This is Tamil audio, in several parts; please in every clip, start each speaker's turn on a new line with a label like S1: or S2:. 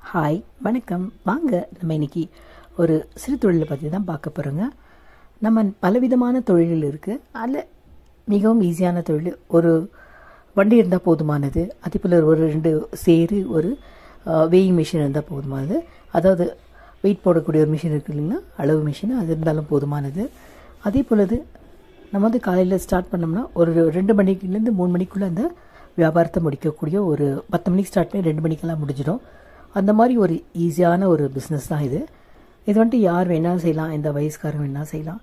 S1: ஹாய், வணக்கம். வாங்க நம்ம இன்னைக்கு ஒரு சிறு தொழிலை பற்றி தான் பார்க்க போகிறோங்க. நம்ம பலவிதமான தொழில்கள் இருக்குது. அதில் மிகவும் ஈஸியான தொழில் ஒரு வண்டி இருந்தால் போதுமானது. அதே போல் ஒரு 2 சேரு, ஒரு வேயிங் மிஷின் இருந்தால் போதுமானது. அதாவது வெயிட் போடக்கூடிய ஒரு மிஷின் இருக்குது இல்லைங்களா, அளவு மிஷின், அது இருந்தாலும் போதுமானது. அதே போலது நம்ம காலையில் ஸ்டார்ட் பண்ணோம்னா ஒரு 2 மணிலேருந்து 3 மணிக்குள்ளே அந்த வியாபாரத்தை முடிக்கக்கூடிய, ஒரு 10 மணிக்கு ஸ்டார்ட் பண்ணி 2 மணிக்கெல்லாம் முடிஞ்சிடும். அந்த மாதிரி ஒரு ஈஸியான ஒரு பிஸ்னஸ் தான் இது. இது யார் வேணாலும் செய்யலாம், எந்த வயசுக்காரங்க வேணாலும் செய்யலாம்.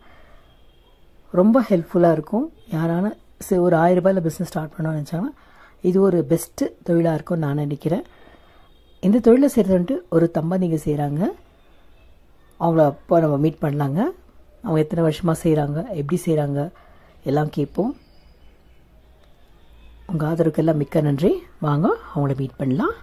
S1: ரொம்ப ஹெல்ப்ஃபுல்லாக இருக்கும். யாரான ஒரு 1000 ரூபாயில் பிஸ்னஸ் ஸ்டார்ட் பண்ணணும்னு நினச்சாங்கன்னா இது ஒரு பெஸ்ட்டு தொழிலாக இருக்கும்னு நான் நினைக்கிறேன். இந்த தொழிலை செய்கிறது ஒரு தம்பதிங்க செய்கிறாங்க. அவங்கள அப்போ நம்ம மீட் பண்ணலாங்க. அவங்க எத்தனை வருஷமாக செய்கிறாங்க, எப்படி செய்கிறாங்க எல்லாம் கேட்போம். உங்கள் ஆதரவுக்கெல்லாம் மிக்க நன்றி. வாங்க அவங்கள மீட் பண்ணலாம்.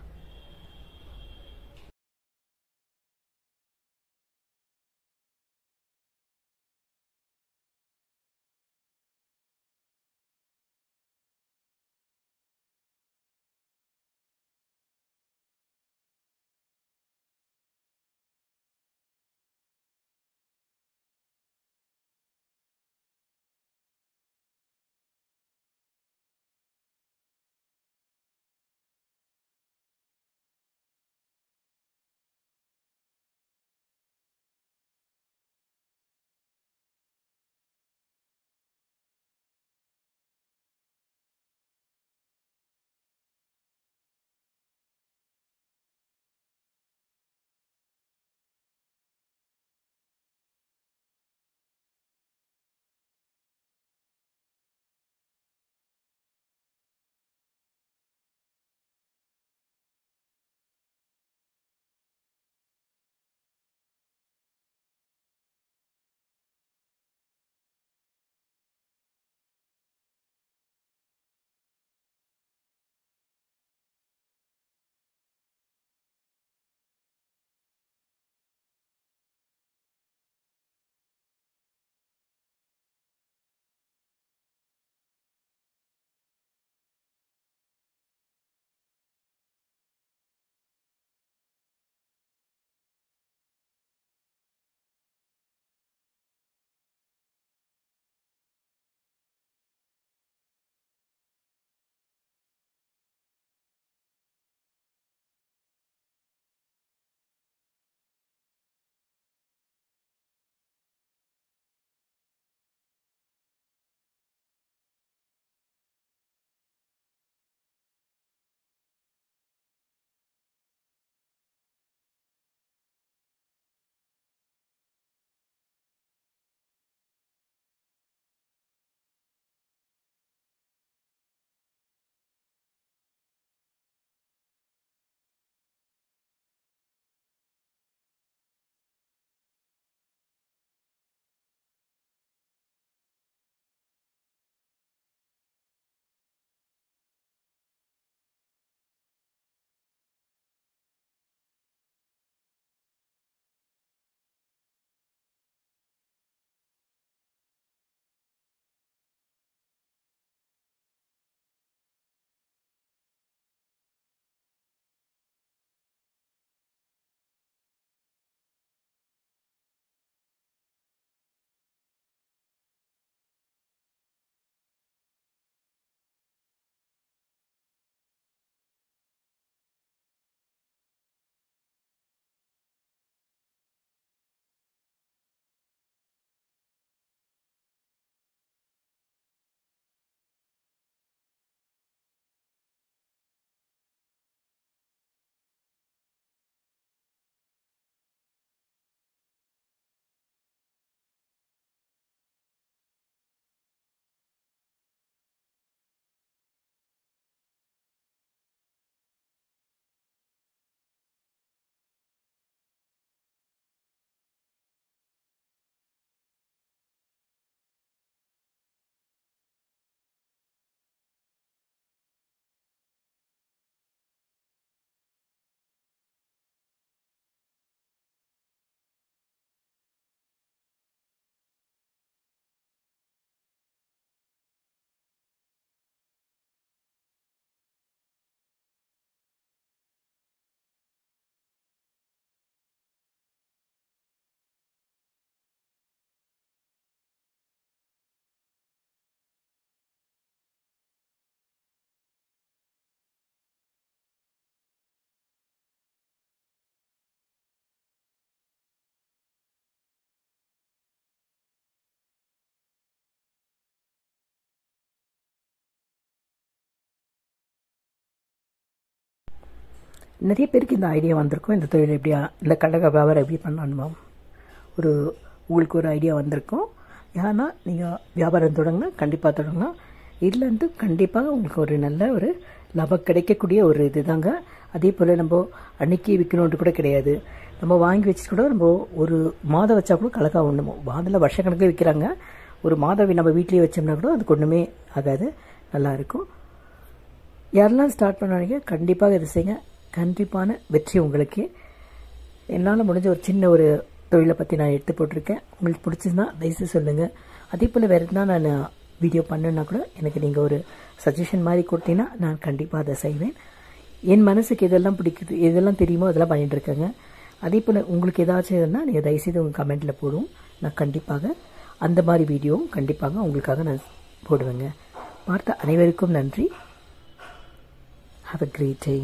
S1: நிறைய பேருக்கு இந்த ஐடியா வந்திருக்கும், இந்த தொழில் எப்படியா, இந்த கடக வியாபாரம் எப்படி பண்ணணுமா, உங்களுக்கு ஒரு ஐடியா வந்திருக்கும். ஏன்னா நீங்கள் வியாபாரம் தொடங்கினா கண்டிப்பாக தொடங்கலாம், இல்லைன்ட்டு கண்டிப்பாக உங்களுக்கு ஒரு நல்ல ஒரு லாபம் கிடைக்கக்கூடிய ஒரு இது தாங்க. அதே போல் நம்ம அன்னைக்கு விற்கணுன்ட்டு கூட கிடையாது, நம்ம வாங்கி வச்சுட்டு கூட நம்ம ஒரு மாதம் வச்சா கூட கலக்கா ஒன்றுமோ, மாதத்தில் வருஷக்கணக்கில் விற்கிறாங்க. ஒரு மாதம் நம்ம வீட்லேயே வச்சோம்னா கூட அதுக்கு ஒன்றுமே ஆகாது, நல்லாயிருக்கும். யாரெல்லாம் ஸ்டார்ட் பண்ணாங்க கண்டிப்பாக இது செய்யுங்க, கண்டிப்பான வெற்றி உங்களுக்கு. என்னால் முடிஞ்ச ஒரு சின்ன ஒரு தொழிலை பற்றி நான் எடுத்து போட்டிருக்கேன். உங்களுக்கு பிடிச்சிருந்தா தயவுசெய்து சொல்லுங்கள். அதே போல் வேறு எதுனா நான் வீடியோ பண்ணுன்னா கூட எனக்கு நீங்கள் ஒரு சஜஷன் மாதிரி கொடுத்தீங்கன்னா நான் கண்டிப்பாக அதை செய்வேன். என் மனசுக்கு எதெல்லாம் பிடிக்குது, எதெல்லாம் தெரியுமோ அதெல்லாம் பண்ணிட்டு இருக்கேங்க. அதே போல் உங்களுக்கு ஏதாச்சும் இருந்தால் நீங்கள் தயவுசெய்து உங்கள் கமெண்ட்டில் போடுவோம், நான் கண்டிப்பாக அந்த மாதிரி வீடியோவும் கண்டிப்பாக உங்களுக்காக நான் போடுவேங்க. பார்த்த அனைவருக்கும் நன்றி. Have a great day.